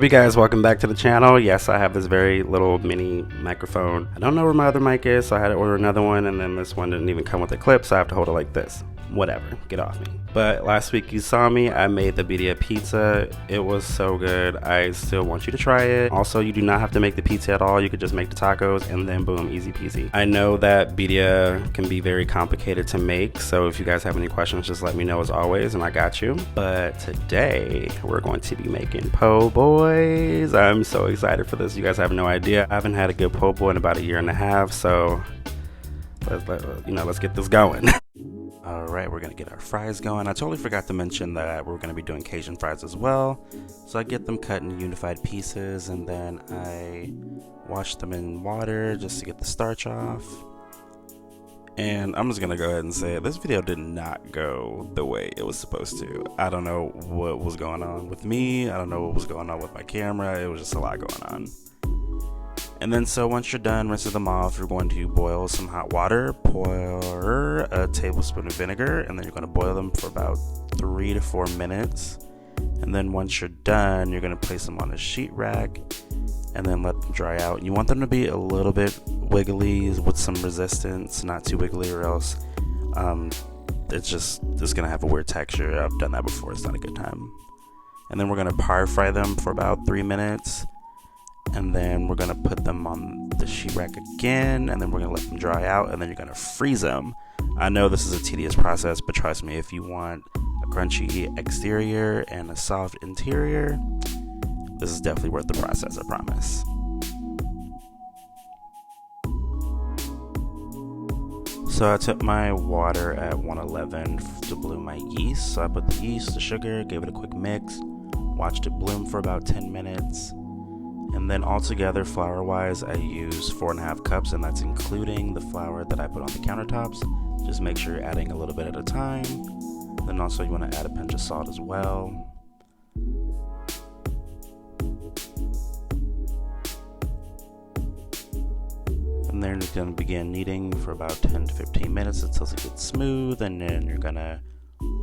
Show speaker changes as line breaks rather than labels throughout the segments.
Hey guys, welcome back to the channel. Yes, I have this very little mini microphone. I don't know where my other mic is, so I had to order another one, and then this one didn't even come with a clip, so I have to hold it like this. Whatever, get off me. But last week you saw me, I made the birria pizza. It was so good. I still want you to try it. Also, you do not have to make the pizza at all. You could just make the tacos and then boom, easy peasy. I know that birria can be very complicated to make, so if you guys have any questions, just let me know as always, and I got you. But today, we're going to be making po' boys. I'm so excited for this. You guys have no idea. I haven't had a good po' boy in about a year and a half, so let's get this going. Alright, we're gonna get our fries going. I totally forgot to mention that we're gonna be doing Cajun fries as well. So I get them cut in unified pieces, and then I wash them in water just to get the starch off. And I'm just gonna go ahead and say it, this video did not go the way it was supposed to. I don't know what was going on with me. I don't know what was going on with my camera. It was just a lot going on. And then so once you're done rinsing them off, you're going to boil some hot water, pour a tablespoon of vinegar, and then you're going to boil them for about 3 to 4 minutes. And then once you're done, you're going to place them on a sheet rack and then let them dry out. You want them to be a little bit wiggly with some resistance, not too wiggly, or else it's going to have a weird texture. I've done that before. It's not a good time. And then we're going to par fry them for about 3 minutes. And then we're gonna put them on the sheet rack again, and then we're gonna let them dry out, and then you're gonna freeze them. I know this is a tedious process, but trust me, if you want a crunchy exterior and a soft interior, this is definitely worth the process, I promise. So I took my water at 111 to bloom my yeast. So I put the yeast, the sugar, gave it a quick mix, watched it bloom for about 10 minutes. And then altogether, flour-wise, I use 4.5 cups, and that's including the flour that I put on the countertops. Just make sure you're adding a little bit at a time. Then also you want to add a pinch of salt as well. And then you're going to begin kneading for about 10 to 15 minutes until it gets smooth, and then you're going to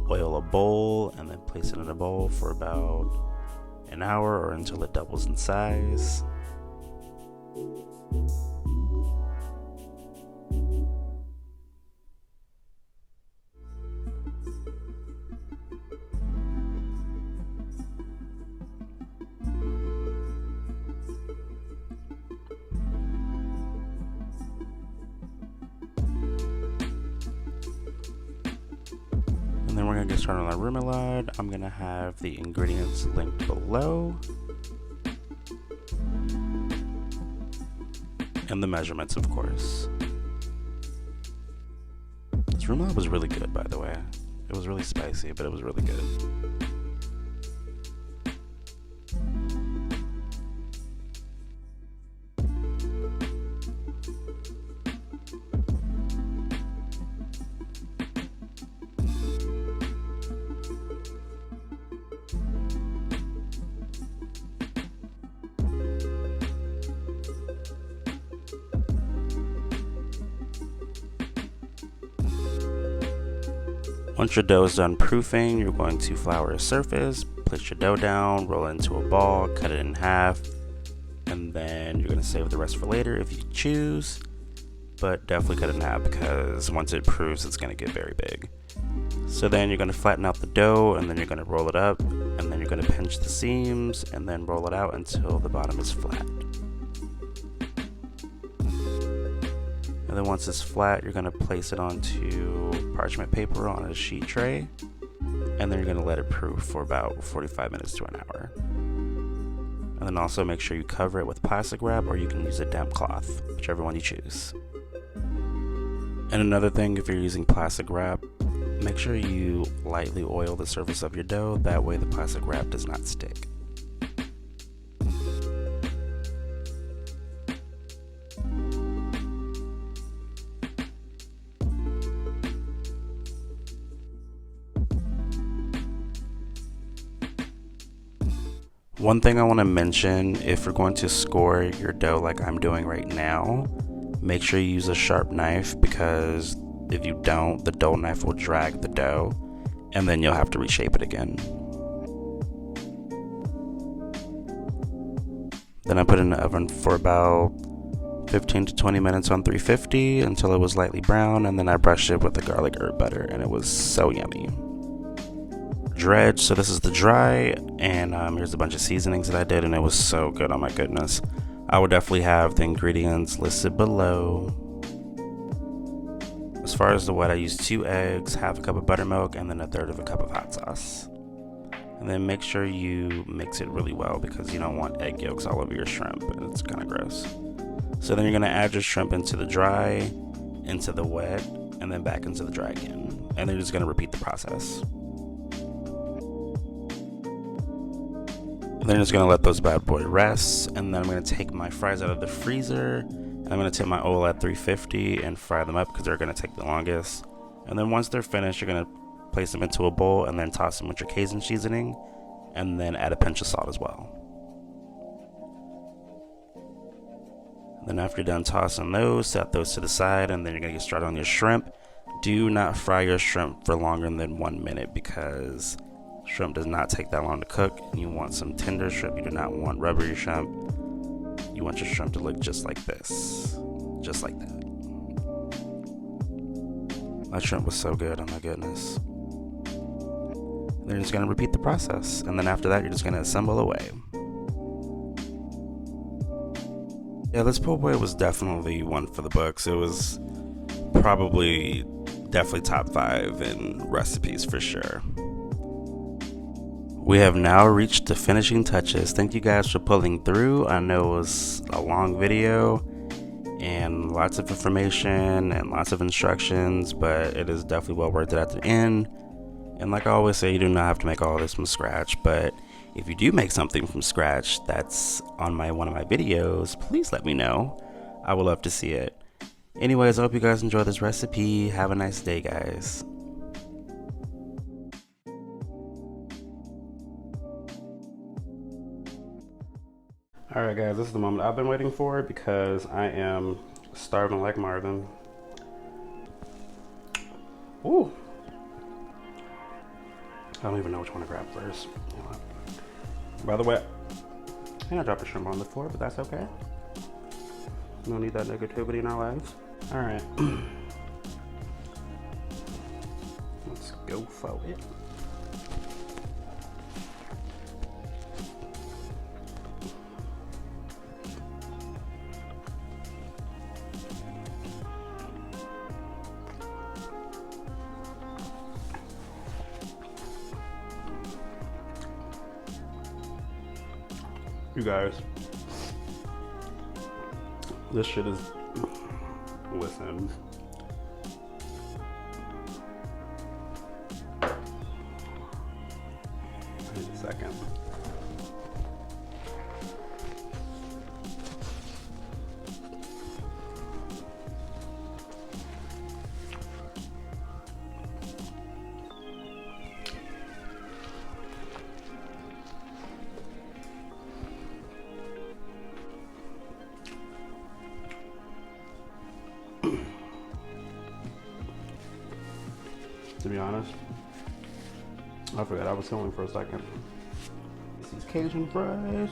oil a bowl and then place it in a bowl for about an hour or until it doubles in size. And then we're going to get started on our remoulade. I'm going to have the ingredients linked below. And the measurements, of course. This remoulade was really good, by the way. It was really spicy, but it was really good. Once your dough is done proofing, you're going to flour a surface, place your dough down, roll it into a ball, cut it in half, and then you're going to save the rest for later if you choose, but definitely cut it in half because once it proofs, it's going to get very big. So then you're going to flatten out the dough, and then you're going to roll it up, and then you're going to pinch the seams, and then roll it out until the bottom is flat. And then once it's flat, you're going to place it onto parchment paper on a sheet tray, and then you're going to let it proof for about 45 minutes to an hour. And then also make sure you cover it with plastic wrap, or you can use a damp cloth, whichever one you choose. And another thing, if you're using plastic wrap, make sure you lightly oil the surface of your dough, that way the plastic wrap does not stick. One thing I want to mention, if you're going to score your dough like I'm doing right now, make sure you use a sharp knife, because if you don't, the dough knife will drag the dough and then you'll have to reshape it again. Then I put it in the oven for about 15 to 20 minutes on 350 until it was lightly brown, and then I brushed it with the garlic herb butter, and it was so yummy. Dredge, so this is the dry, and here's a bunch of seasonings that I did, and it was so good. Oh my goodness. I would definitely have the ingredients listed below. As far as the wet, I used 2 eggs, half a cup of buttermilk, and then 1/3 of a cup of hot sauce. And then make sure you mix it really well because you don't want egg yolks all over your shrimp, and it's kind of gross. So then you're going to add your shrimp into the dry, into the wet, and then back into the dry again. And then you're just going to repeat the process. And then I'm just going to let those bad boys rest. And then I'm going to take my fries out of the freezer. And I'm going to take my oil at 350 and fry them up because they're going to take the longest. And then once they're finished, you're going to place them into a bowl and then toss them with your Cajun seasoning. And then add a pinch of salt as well. Then after you're done tossing those, set those to the side, and then you're going to get started on your shrimp. Do not fry your shrimp for longer than 1 minute because shrimp does not take that long to cook. You want some tender shrimp. You do not want rubbery shrimp. You want your shrimp to look just like this. Just like that. My shrimp was so good, oh my goodness. Then you're just going to repeat the process. And then after that, you're just going to assemble away. Yeah, this po' boy was definitely one for the books. It was definitely top 5 in recipes for sure. We have now reached the finishing touches. Thank you guys for pulling through. I know it was a long video and lots of information and lots of instructions, but it is definitely well worth it at the end. And like I always say, you do not have to make all this from scratch, but if you do make something from scratch that's on one of my videos, please let me know. I would love to see it. Anyways, I hope you guys enjoy this recipe. Have a nice day, guys. Alright guys, this is the moment I've been waiting for because I am starving like Marvin. Ooh. I don't even know which one to grab first. You know, by the way, I think I dropped a shrimp on the floor, but that's okay. We don't need that negativity in our lives. All right. Let's go for it. You guys, this shit is, listen. Wait a second. To be honest, I forgot I was filming for a second. These Cajun fries.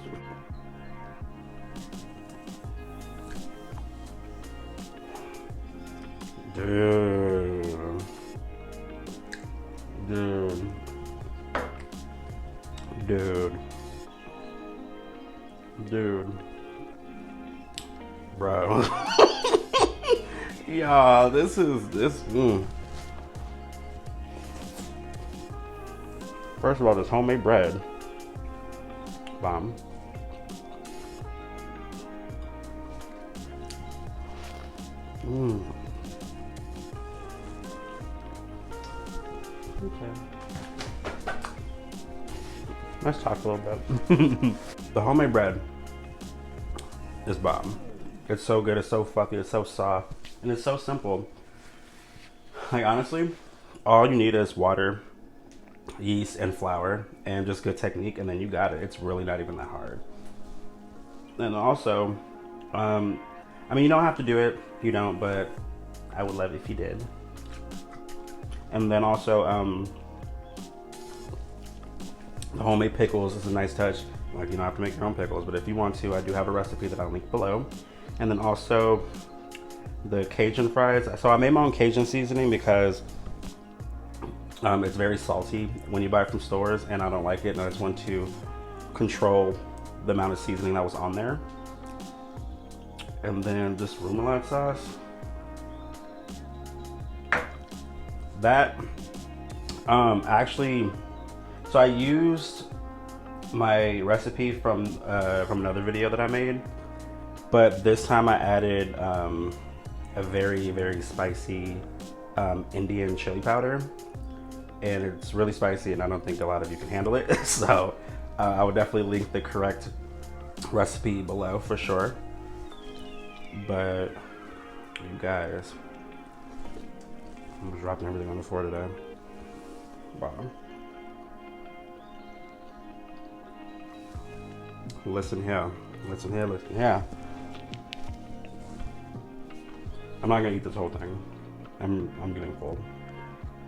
Dude. Dude. Dude. Dude. Bro. Y'all, this. First of all, this homemade bread. Bomb. Okay. Let's talk a little bit. The homemade bread is bomb. It's so good, it's so fluffy, it's so soft, and it's so simple. Like honestly, all you need is water, yeast, and flour, and just good technique, and then you got it. It's really not even that hard. And also, I mean, you don't have to do it, you don't, but I would love it if you did. And then also, the homemade pickles is a nice touch. Like, you don't have to make your own pickles, but if you want to, I do have a recipe that I'll link below. And then also the Cajun fries. So I made my own Cajun seasoning because it's very salty when you buy it from stores, and I don't like it, and I just want to control the amount of seasoning that was on there. And then this remoulade sauce. That actually, so I used my recipe from another video that I made, but this time I added a very spicy Indian chili powder, and it's really spicy, and I don't think a lot of you can handle it. So I would definitely link the correct recipe below for sure. But you guys, I'm just dropping everything on the floor today. Wow. Listen here. Listen here, listen here. I'm not gonna eat this whole thing. I'm getting full.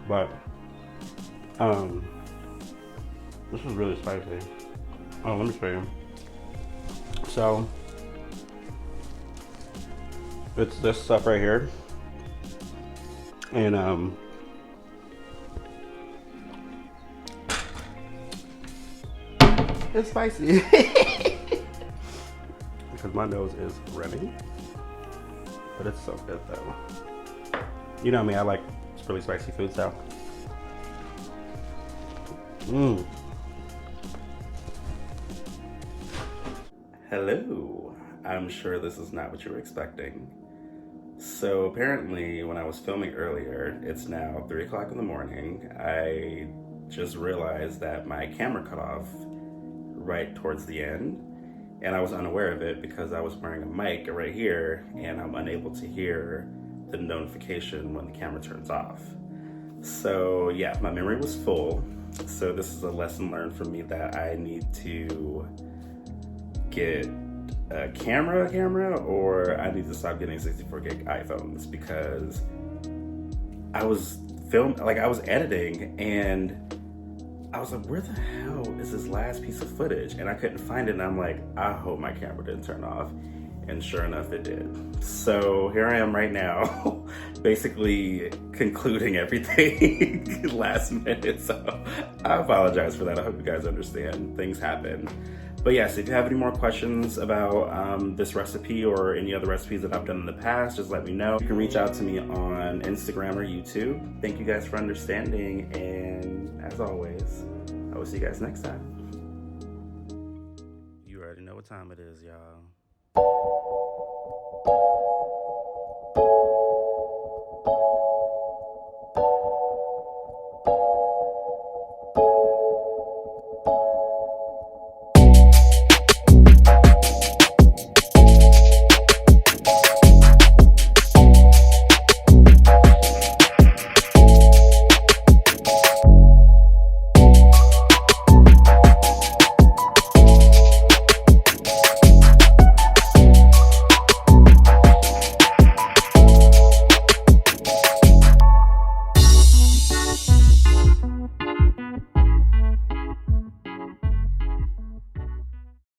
But this is really spicy. Oh, let me show you. So it's this stuff right here. And it's spicy. Because my nose is running. But it's so good though. You know me, I like really spicy food, so. Hello. I'm sure this is not what you were expecting. So apparently when I was filming earlier, it's now 3 o'clock in the morning, I just realized that my camera cut off right towards the end, and I was unaware of it because I was wearing a mic right here, and I'm unable to hear the notification when the camera turns off. So yeah, my memory was full. So this is a lesson learned for me that I need to get a camera, or I need to stop getting 64 gig iPhones, because I was I was editing, and I was like, where the hell is this last piece of footage? And I couldn't find it, and I'm like, I hope my camera didn't turn off. And sure enough, it did. So here I am right now, basically concluding everything last minute. So I apologize for that. I hope you guys understand. Things happen. But yes, if you have any more questions about this recipe or any other recipes that I've done in the past, just let me know. You can reach out to me on Instagram or YouTube. Thank you guys for understanding, and as always, I will see you guys next time. You already know what time it is, y'all.